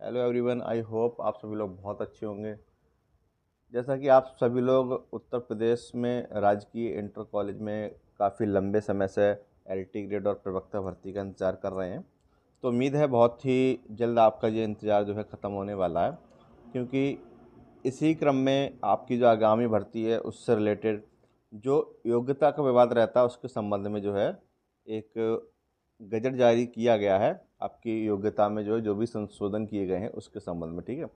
Hello everyone, I hope आप सभी लोग बहुत अच्छे होंगे। जैसा कि आप सभी लोग उत्तर प्रदेश में राजकीय इंटर कॉलेज में काफ़ी लंबे समय से एलटी ग्रेड और प्रवक्ता भर्ती का इंतज़ार कर रहे हैं, तो उम्मीद है बहुत ही जल्द आपका ये इंतज़ार जो है ख़त्म होने वाला है, क्योंकि इसी क्रम में आपकी जो आगामी भर्ती है उससे रिलेटेड जो योग्यता का विवाद रहता है उसके संबंध में जो है एक गजट जारी किया गया है। आपकी योग्यता में जो भी संशोधन किए गए हैं उसके संबंध में, ठीक है।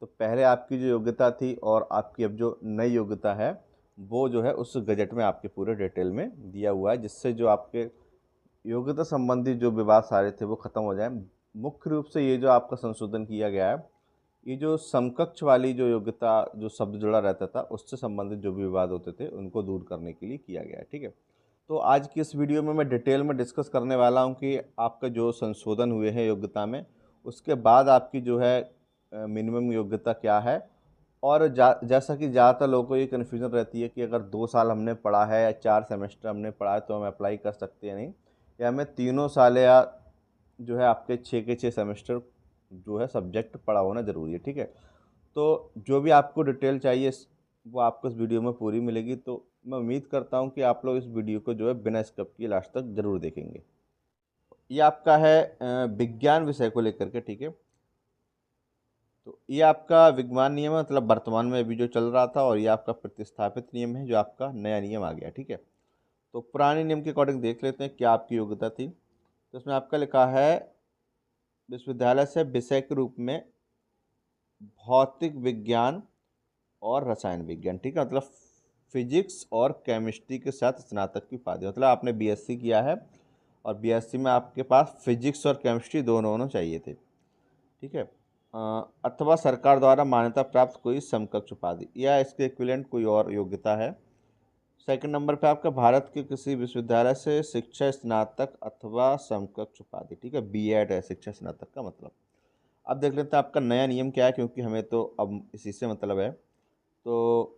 तो पहले आपकी जो योग्यता थी और आपकी अब जो नई योग्यता है वो जो है उस गजट में आपके पूरे डिटेल में दिया हुआ है, जिससे जो आपके योग्यता संबंधी जो विवाद सारे थे वो खत्म हो जाए। मुख्य रूप से ये जो आपका संशोधन किया गया है, ये जो समकक्ष वाली जो योग्यता जो शब्द जुड़ा रहता था उससे संबंधित जो भी विवाद होते थे उनको दूर करने के लिए किया गया है, ठीक है। तो आज की इस वीडियो में मैं डिटेल में डिस्कस करने वाला हूँ कि आपका जो संशोधन हुए हैं योग्यता में, उसके बाद आपकी जो है मिनिमम योग्यता क्या है। और जैसा कि ज़्यादातर लोगों को ये कन्फ्यूज़न रहती है कि अगर 2 साल हमने पढ़ा है या 4 सेमेस्टर हमने पढ़ा है तो हम अप्लाई कर सकते हैं नहीं, या हमें तीनों साल या जो है आपके 6 के 6 सेमेस्टर जो है सब्जेक्ट पढ़ा होना ज़रूरी है, ठीक है। तो जो भी आपको डिटेल चाहिए वो आपको इस वीडियो में पूरी मिलेगी। तो मैं उम्मीद करता हूँ कि आप लोग इस वीडियो को जो है बिना स्किप किए लास्ट तक ज़रूर देखेंगे। ये आपका है विज्ञान विषय को लेकर के, ठीक है। तो ये आपका विज्ञान नियम है, मतलब वर्तमान में अभी जो चल रहा था, और ये आपका प्रतिस्थापित नियम है जो आपका नया नियम आ गया, ठीक है। तो पुराने नियम के अकॉर्डिंग देख लेते हैं क्या आपकी योग्यता थी। तो इसमें आपका लिखा है विश्वविद्यालय से विषय के रूप में भौतिक विज्ञान और रसायन विज्ञान, ठीक है। मतलब फिजिक्स और केमिस्ट्री के साथ स्नातक की उपाधि, मतलब आपने बीएससी किया है और बीएससी में आपके पास फिजिक्स और केमिस्ट्री दोनों होना चाहिए थे, ठीक है। अथवा सरकार द्वारा मान्यता प्राप्त कोई समकक्ष उपाधि या इसके इक्विवेलेंट कोई और योग्यता है। सेकंड नंबर पे आपका भारत के किसी विश्वविद्यालय से शिक्षा स्नातक अथवा समकक्ष उपाधि, ठीक है। बीएड है शिक्षा स्नातक का मतलब। अब देख लेते हैं आपका नया नियम क्या है, क्योंकि हमें तो अब इसी से मतलब है। तो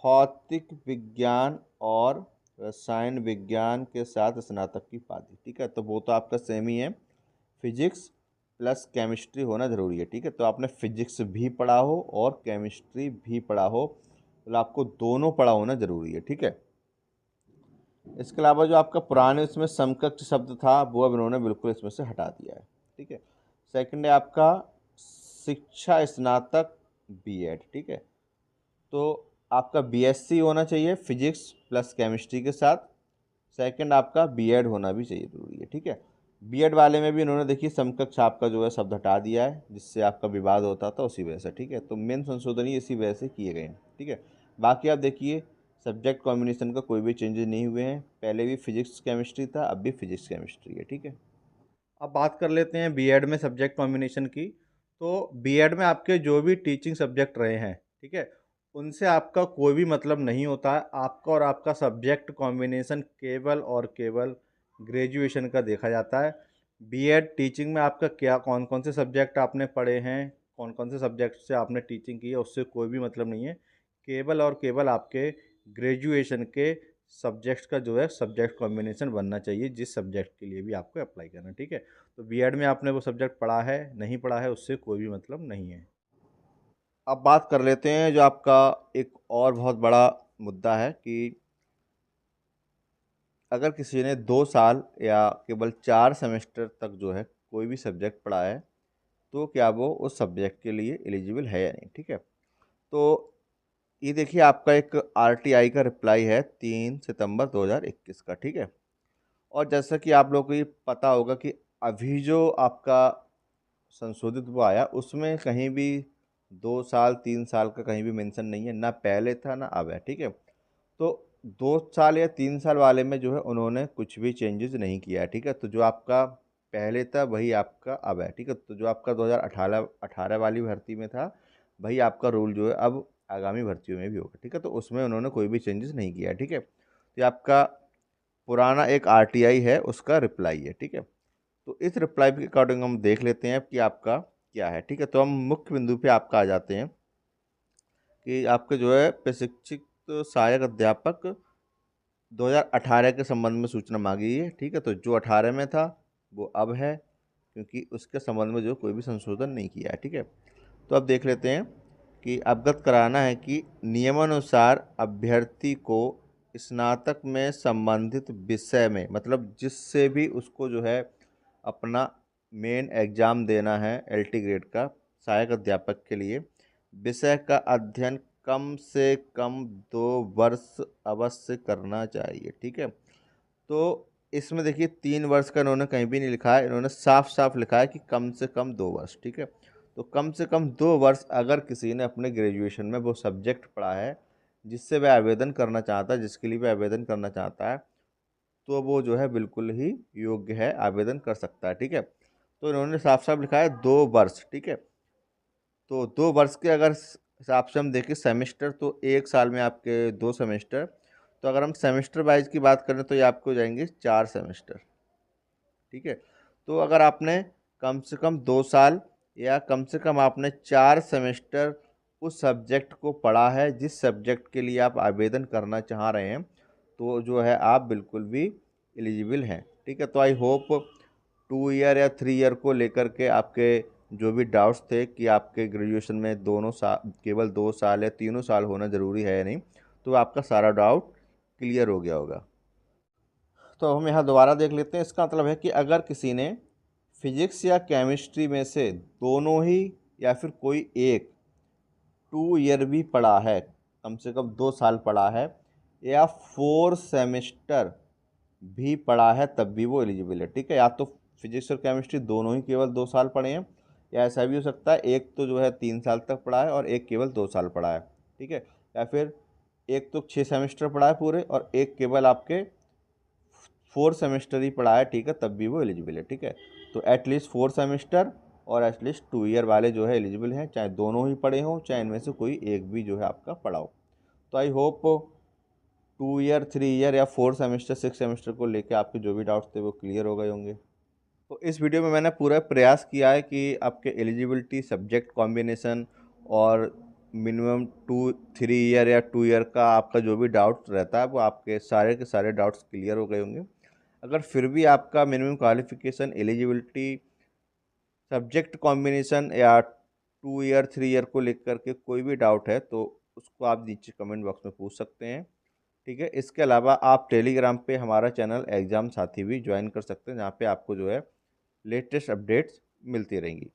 भौतिक विज्ञान और रसायन विज्ञान के साथ स्नातक की उपाधि, ठीक है। तो वो तो आपका सेम ही है, फिजिक्स प्लस केमिस्ट्री होना ज़रूरी है, ठीक है। तो आपने फिजिक्स भी पढ़ा हो और केमिस्ट्री भी पढ़ा हो, तो आपको दोनों पढ़ा होना ज़रूरी है, ठीक है। इसके अलावा जो आपका पुराने इसमें समकक्ष शब्द था वो अब इन्होंने बिल्कुल इसमें से हटा दिया है, ठीक है। सेकंड है आपका शिक्षा स्नातक बीएड, ठीक है। तो आपका बीएससी होना चाहिए फिजिक्स प्लस केमिस्ट्री के साथ। सेकंड आपका बीएड होना भी चाहिए, जरूरी है, ठीक है। बीएड वाले में भी इन्होंने देखिए समकक्ष आपका जो है शब्द हटा दिया है, जिससे आपका विवाद होता था उसी वजह से, ठीक है। तो मेन संशोधन ही इसी वजह से किए गए हैं, ठीक है। बाकी आप देखिए सब्जेक्ट कॉम्बिनेशन का कोई भी चेंजेस नहीं हुए हैं, पहले भी फिजिक्स केमिस्ट्री था, अब भी फिजिक्स केमिस्ट्री है, ठीक है। अब बात कर लेते हैं बीएड में सब्जेक्ट कॉम्बिनेशन की। तो बीएड में आपके जो भी टीचिंग सब्जेक्ट रहे हैं, ठीक है, उनसे आपका कोई भी मतलब नहीं होता है। आपका और आपका सब्जेक्ट कॉम्बिनेशन केवल और केवल ग्रेजुएशन का देखा जाता है। बीएड टीचिंग में आपका क्या कौन कौन से सब्जेक्ट आपने पढ़े हैं, कौन कौन से सब्जेक्ट से आपने टीचिंग की है, उससे कोई भी मतलब नहीं है। केवल और केवल आपके ग्रेजुएशन के सब्जेक्ट का जो है सब्जेक्ट कॉम्बिनेशन बनना चाहिए, जिस सब्जेक्ट के लिए भी आपको अप्लाई करना है, ठीक है। तो बीएड में आपने वो सब्जेक्ट पढ़ा है नहीं पढ़ा है उससे कोई भी मतलब नहीं है। अब बात कर लेते हैं जो आपका एक और बहुत बड़ा मुद्दा है कि अगर किसी ने 2 साल या केवल 4 सेमेस्टर तक जो है कोई भी सब्जेक्ट पढ़ा है, तो क्या वो उस सब्जेक्ट के लिए एलिजिबल है या नहीं, ठीक है। तो ये देखिए आपका एक आरटीआई का रिप्लाई है 3 सितंबर 2021 का, ठीक है। और जैसा कि आप लोगों को ये पता होगा कि अभी जो आपका संशोधित वो आया उसमें कहीं भी 2 साल 3 साल का कहीं भी मेंशन नहीं है, ना पहले था ना अब है, ठीक है। तो 2 साल या 3 साल वाले में जो है उन्होंने कुछ भी चेंजेस नहीं किया है, ठीक है। तो जो आपका पहले था वही आपका अब है, ठीक है। तो जो आपका 2018 18 वाली भर्ती में था वही आपका रूल जो है अब आगामी भर्तियों में भी होगा, ठीक है। तो उसमें उन्होंने कोई भी चेंजेस नहीं किया है, ठीक है। तो ये आपका पुराना एक आरटीआई है उसका रिप्लाई है, ठीक है। तो इस रिप्लाई के अकॉर्डिंग हम देख लेते हैं कि आपका क्या है, ठीक है। तो हम मुख्य बिंदु पे आपका आ जाते हैं कि आपके जो है प्रशिक्षित सहायक अध्यापक 2018 के संबंध में सूचना मांगी है, ठीक है। तो जो 18 में था वो अब है, क्योंकि उसके संबंध में जो कोई भी संशोधन नहीं किया है। ठीक है, तो अब देख लेते हैं कि अवगत कराना है कि नियमानुसार अभ्यर्थी को स्नातक में संबंधित विषय में, मतलब जिससे भी उसको जो है अपना मेन एग्जाम देना है एलटी ग्रेड का सहायक अध्यापक के लिए, विषय का अध्ययन कम से कम 2 वर्ष अवश्य करना चाहिए। ठीक है, तो इसमें देखिए 3 वर्ष का इन्होंने कहीं भी नहीं लिखा है, इन्होंने साफ साफ लिखा है कि कम से कम 2 वर्ष। ठीक है, तो कम से कम 2 वर्ष अगर किसी ने अपने ग्रेजुएशन में वो सब्जेक्ट पढ़ा है जिससे वह आवेदन करना चाहता है, जिसके लिए वह आवेदन करना चाहता है, तो वो जो है बिल्कुल ही योग्य है, आवेदन कर सकता है। ठीक है, तो इन्होंने साफ साफ लिखा है 2 वर्ष। ठीक है, तो 2 वर्ष के अगर हिसाब से हम देखें सेमेस्टर, तो एक साल में आपके 2 सेमेस्टर, तो अगर हम सेमेस्टर वाइज की बात करें तो ये आपको हो जाएंगे 4 सेमेस्टर। ठीक है, तो अगर आपने कम से कम 2 साल या कम से कम आपने 4 सेमेस्टर उस सब्जेक्ट को पढ़ा है जिस सब्जेक्ट के लिए आप आवेदन करना चाह रहे हैं, तो जो है आप बिल्कुल भी एलिजिबल हैं। ठीक है, तो आई होप 2 ईयर या 3 ईयर को लेकर के आपके जो भी डाउट्स थे कि आपके ग्रेजुएशन में दोनों साल, केवल 2 साल या तीनों साल होना ज़रूरी है या नहीं, तो आपका सारा डाउट क्लियर हो गया होगा। तो हम यहाँ दोबारा देख लेते हैं। इसका मतलब है कि अगर किसी ने फिजिक्स या केमिस्ट्री में से दोनों ही या फिर कोई एक 2 ईयर भी पढ़ा है, कम से कम 2 साल पढ़ा है, या 4 सेमेस्टर भी पढ़ा है, तब भी वो एलिजिबल है। ठीक है, या तो फिजिक्स और केमिस्ट्री दोनों ही केवल 2 साल पढ़े हैं, या ऐसा भी हो सकता है एक तो जो है 3 साल तक पढ़ा है और एक केवल 2 साल पढ़ा है। ठीक है, या फिर एक तो 6 सेमेस्टर पढ़ा है पूरे और एक केवल आपके 4 सेमेस्टर ही पढ़ा है। ठीक है, तब भी वो एलिजिबल है। ठीक है, तो एटलीस्ट 4 सेमेस्टर और एटलीस्ट 2 ईयर वाले जो है एलिजिबल हैं, चाहे दोनों ही पढ़े हों, चाहे इनमें से कोई एक भी जो है आपका पढ़ा हो। तो आई होप 2 ईयर, 3 ईयर या 4 सेमेस्टर, 6 सेमेस्टर को लेके आपके जो भी डाउट्स थे वो क्लियर हो गए होंगे। तो इस वीडियो में मैंने पूरा प्रयास किया है कि आपके एलिजिबिलिटी, सब्जेक्ट कॉम्बिनेशन और मिनिमम 2-3 ईयर या 2 ईयर का आपका जो भी डाउट रहता है वो आपके सारे के सारे डाउट्स क्लियर हो गए होंगे। अगर फिर भी आपका minimum qualification, eligibility, subject combination या 2 ईयर, 3 ईयर को लेकर के कोई भी डाउट है तो उसको आप नीचे कमेंट बॉक्स में पूछ सकते हैं। ठीक है, इसके अलावा आप टेलीग्राम पे हमारा चैनल एग्ज़ाम साथी भी ज्वाइन कर सकते हैं, जहाँ पे आपको जो है लेटेस्ट अपडेट्स मिलती रहेंगी।